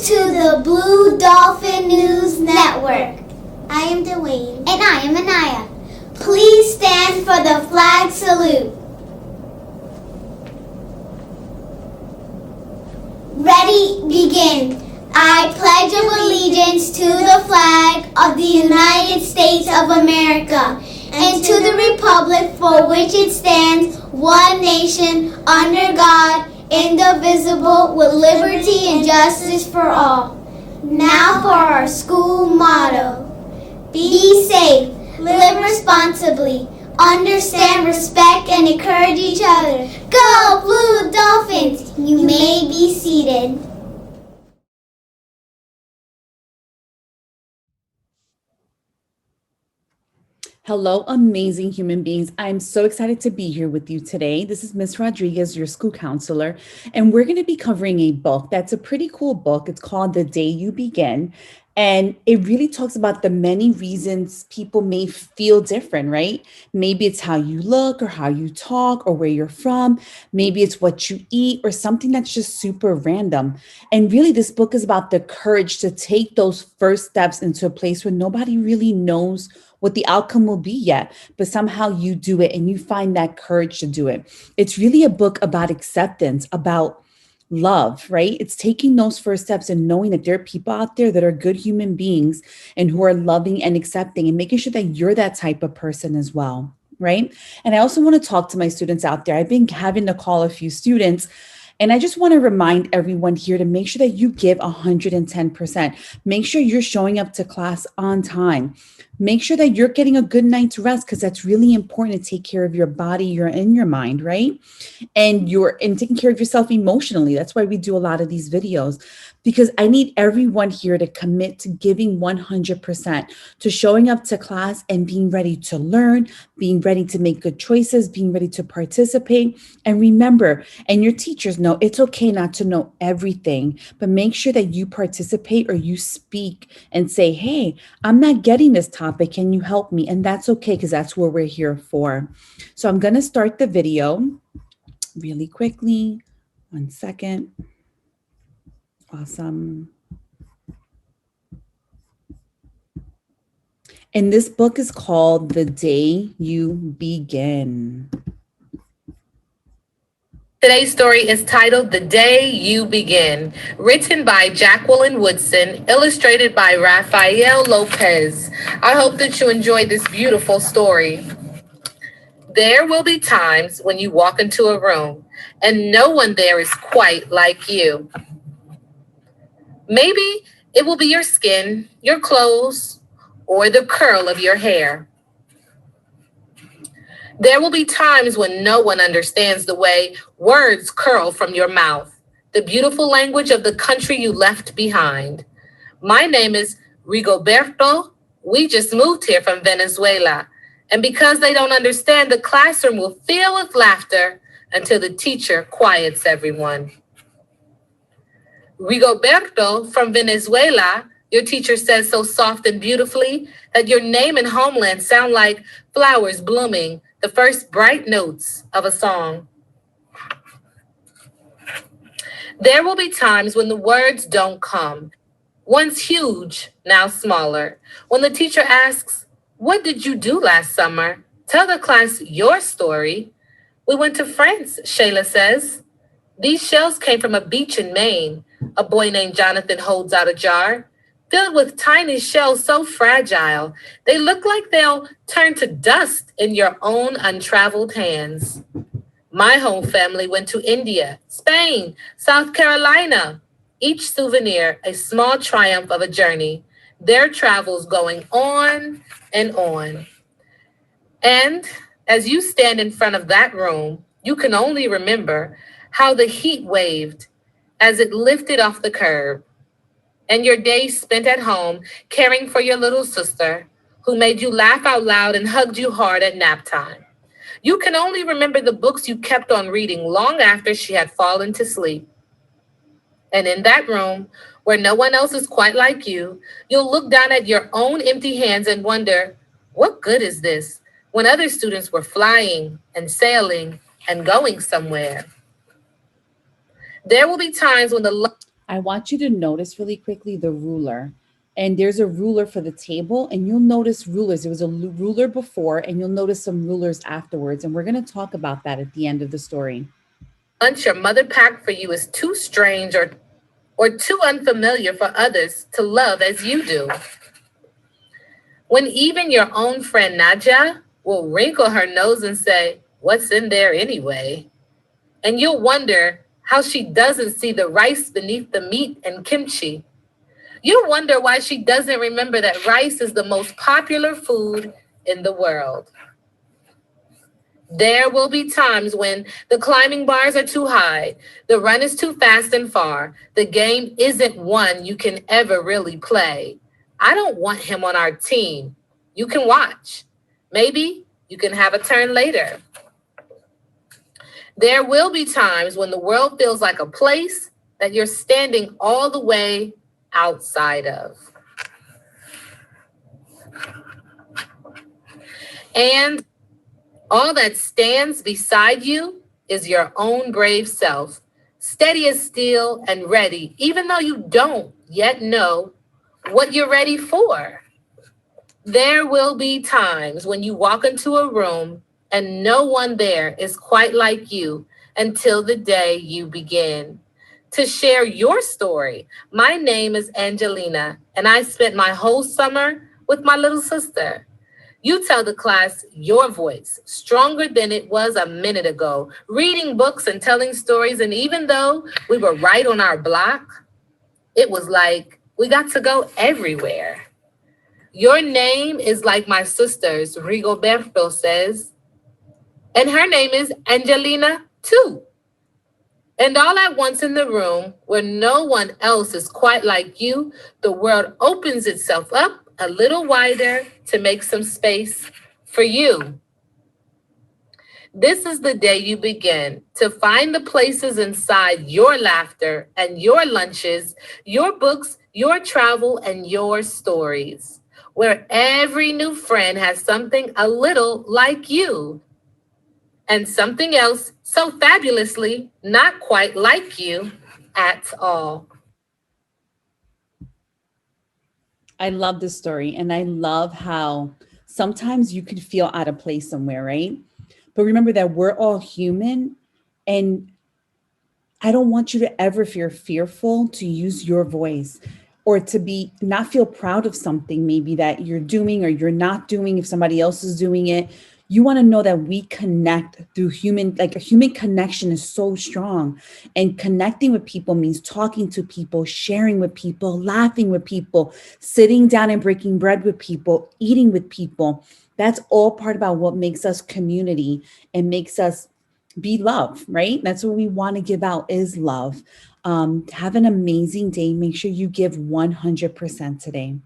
to the Blue Dolphin News Network. I am Dwayne. And I am Anaya. Please stand for the flag salute. Ready, begin. I pledge allegiance to the flag of the United States of America and to the republic for which it stands, one nation, under God, indivisible, with liberty and justice for all. Now for our school motto. Be safe, live responsibly, understand, respect, and encourage each other. Go Blue Dolphins! You may be seated. Hello, amazing human beings. I'm so excited to be here with you today. This is Miss Rodriguez, your school counselor, and we're going to be covering a book that's a pretty cool book. It's called The Day You Begin, and it really talks about the many reasons people may feel different, right? Maybe it's how you look or how you talk or where you're from. Maybe it's what you eat or something that's just super random. And really, this book is about the courage to take those first steps into a place where nobody really knows what the outcome will be yet, but somehow you do it and you find that courage to do it. It's really a book about acceptance, about love, right? It's taking those first steps and knowing that there are people out there that are good human beings and who are loving and accepting and making sure that you're that type of person as well, right? And I also want to talk to my students out there. I've been having to call a few students, and I just want to remind everyone here to make sure that you give 110%. Make sure you're showing up to class on time. Make sure that you're getting a good night's rest, because that's really important to take care of your body, your mind, right? And taking care of yourself emotionally. That's why we do a lot of these videos, because I need everyone here to commit to giving 100%, to showing up to class and being ready to learn, being ready to make good choices, being ready to participate. And remember, and your teachers know, it's okay not to know everything, but make sure that you participate or you speak and say, hey, I'm not getting this topic. Can you help me? And that's okay, because that's what we're here for. So I'm going to start the video really quickly. 1 second. Awesome. And this book is called The Day You Begin. Today's story is titled The Day You Begin, written by Jacqueline Woodson, illustrated by Rafael Lopez. I hope that you enjoyed this beautiful story. There will be times when you walk into a room and no one there is quite like you. Maybe it will be your skin, your clothes, or the curl of your hair. There will be times when no one understands the way words curl from your mouth, the beautiful language of the country you left behind. My name is Rigoberto. We just moved here from Venezuela. And because they don't understand, the classroom will fill with laughter until the teacher quiets everyone. Rigoberto from Venezuela, your teacher says so soft and beautifully that your name and homeland sound like flowers blooming, the first bright notes of a song. There will be times when the words don't come. Once huge, now smaller. When the teacher asks, what did you do last summer? Tell the class your story. We went to France, Shayla says. These shells came from a beach in Maine. A boy named Jonathan holds out a jar filled with tiny shells so fragile, they look like they'll turn to dust in your own untraveled hands. My home family went to India, Spain, South Carolina. Each souvenir, a small triumph of a journey, their travels going on and on. And as you stand in front of that room, you can only remember how the heat waved as it lifted off the curb, and your days spent at home caring for your little sister who made you laugh out loud and hugged you hard at nap time. You can only remember the books you kept on reading long after she had fallen to sleep. And in that room, where no one else is quite like you, you'll look down at your own empty hands and wonder, what good is this when other students were flying and sailing and going somewhere? There will be times when I want you to notice really quickly the ruler. And there's a ruler for the table, and you'll notice rulers. There was a ruler before, and you'll notice some rulers afterwards. And we're going to talk about that at the end of the story. Lunch your mother packed for you is too strange or too unfamiliar for others to love as you do. When even your own friend Nadja will wrinkle her nose and say, "What's in there anyway?" And you'll wonder how she doesn't see the rice beneath the meat and kimchi. You'll wonder why she doesn't remember that rice is the most popular food in the world. There will be times when the climbing bars are too high, the run is too fast and far, the game isn't one you can ever really play. I don't want him on our team. You can watch. Maybe you can have a turn later. There will be times when the world feels like a place that you're standing all the way outside of. And all that stands beside you is your own brave self, steady as steel and ready, even though you don't yet know what you're ready for. There will be times when you walk into a room and no one there is quite like you until the day you begin to share your story. My name is Angelina, and I spent my whole summer with my little sister. You tell the class your voice, stronger than it was a minute ago, reading books and telling stories. And even though we were right on our block, it was like we got to go everywhere. Your name is like my sister's, Rigoberto says, and her name is Angelina too. And all at once in the room, where no one else is quite like you, the world opens itself up a little wider to make some space for you. This is the day you begin to find the places inside your laughter and your lunches, your books, your travel, and your stories, where every new friend has something a little like you and something else so fabulously not quite like you at all. I love this story, and I love how sometimes you could feel out of place somewhere, right? But remember that we're all human, and I don't want you to ever feel fearful to use your voice or to be not feel proud of something maybe that you're doing or you're not doing if somebody else is doing it. You want to know that we connect through human, like a human connection is so strong. And connecting with people means talking to people, sharing with people, laughing with people, sitting down and breaking bread with people, eating with people. That's all part about what makes us community and makes us be love, right? That's what we want to give out is love. Have an amazing day. Make sure you give 100% today.